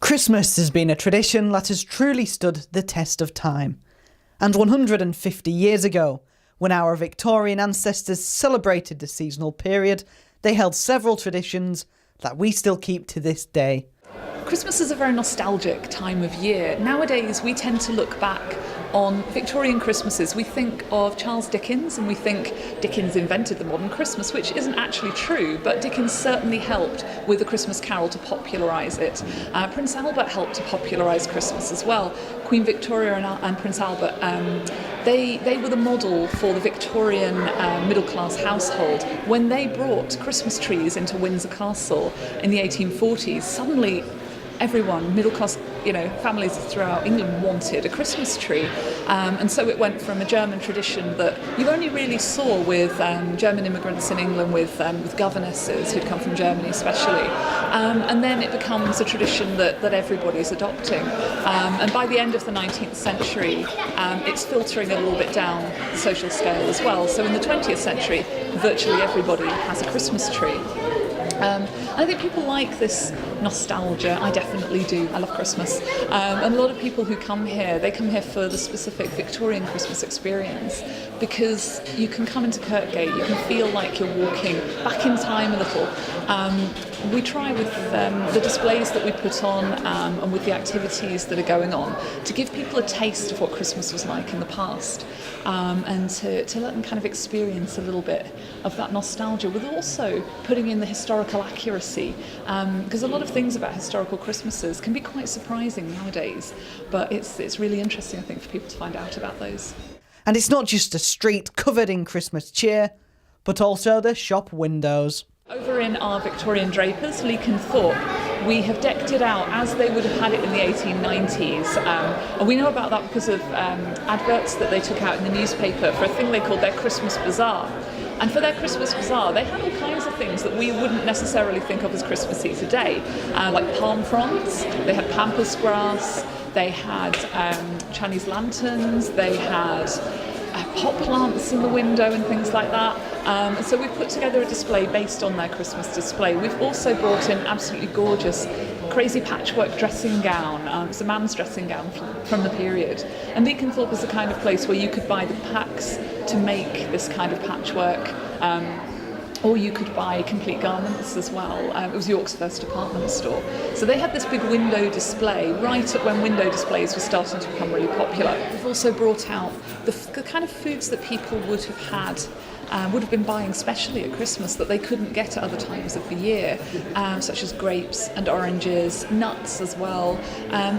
Christmas has been a tradition that has truly stood the test of time. And 150 years ago, when our Victorian ancestors celebrated the seasonal period, they held several traditions that we still keep to this day. Christmas is a very nostalgic time of year. Nowadays, we tend to look back on Victorian Christmases. We think of Charles Dickens and we think Dickens invented the modern Christmas, which isn't actually true, but Dickens certainly helped with The Christmas Carol to popularise it. Prince Albert helped to popularise Christmas as well. Queen Victoria and Prince Albert, they were the model for the Victorian middle-class household. When they brought Christmas trees into Windsor Castle in the 1840s, suddenly everyone, middle-class, families throughout England wanted a Christmas tree. And so it went from a German tradition that you only really saw with German immigrants in England, with governesses who'd come from Germany especially. And then it becomes a tradition that everybody's adopting. And by the end of the 19th century, it's filtering a little bit down the social scale as well. So in the 20th century, virtually everybody has a Christmas tree. I think people like this nostalgia. I definitely do. I love Christmas. And a lot of people who come here, they come here for the specific Victorian Christmas experience, because you can come into Kirkgate, you can feel like you're walking back in time a little. We try with the displays that we put on and with the activities that are going on to give people a taste of what Christmas was like in the past, and to let them kind of experience a little bit of that nostalgia, with also putting in the historical accuracy, because a lot of things about historical Christmases can be quite surprising nowadays, but it's really interesting, I think, for people to find out about those. And it's not just a street covered in Christmas cheer, but also the shop windows. Over in our Victorian drapers, Leek and Thorpe, we have decked it out as they would have had it in the 1890s. And we know about that because of adverts that they took out in the newspaper for a thing they called their Christmas Bazaar. And for their Christmas Bazaar, they had all kinds of things that we wouldn't necessarily think of as Christmassy today, like palm fronds, they had pampas grass, they had Chinese lanterns, they had pot plants in the window and things like that. And so we've put together a display based on their Christmas display. We've also brought in absolutely gorgeous, crazy patchwork dressing gown. It's a man's dressing gown from the period. And Leek and Thorpe is the kind of place where you could buy the packs to make this kind of patchwork. Or you could buy complete garments as well. It was York's first department store. So they had this big window display right at when window displays were starting to become really popular. We've also brought out the kind of foods that people would have had, would have been buying especially at Christmas that they couldn't get at other times of the year, such as grapes and oranges, nuts as well.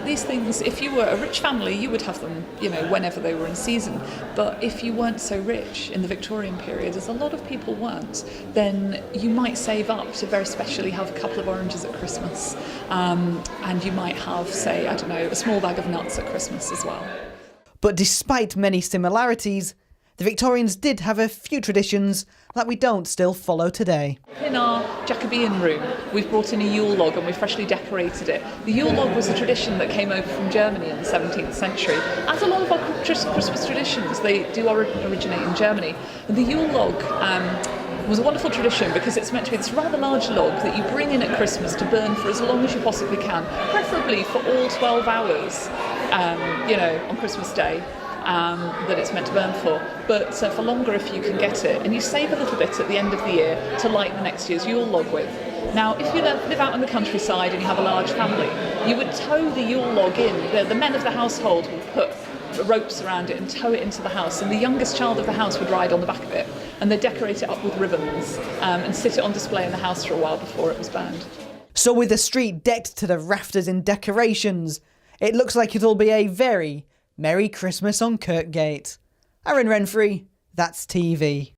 These things, if you were a rich family, you would have them, whenever they were in season. But if you weren't so rich in the Victorian period, as a lot of people weren't, then you might save up to very specially have a couple of oranges at Christmas. And you might have, say, a small bag of nuts at Christmas as well. But despite many similarities, the Victorians did have a few traditions that we don't still follow today. In our Jacobean room, we've brought in a Yule Log and we've freshly decorated it. The Yule Log was a tradition that came over from Germany in the 17th century. As a lot of our Christmas traditions, they do originate in Germany. And the Yule Log was a wonderful tradition because it's meant to be this rather large log that you bring in at Christmas to burn for as long as you possibly can, preferably for all 12 hours, on Christmas Day. That it's meant to burn for, but for longer if you can get it, and you save a little bit at the end of the year to light the next year's Yule Log with. Now, if you live out in the countryside and you have a large family, you would tow the Yule Log in. The men of the household would put ropes around it and tow it into the house, and the youngest child of the house would ride on the back of it, and they'd decorate it up with ribbons and sit it on display in the house for a while before it was burned. So with the street decked to the rafters in decorations, it looks like it'll be a very Merry Christmas on Kirkgate. Aaron Renfrey, That's TV.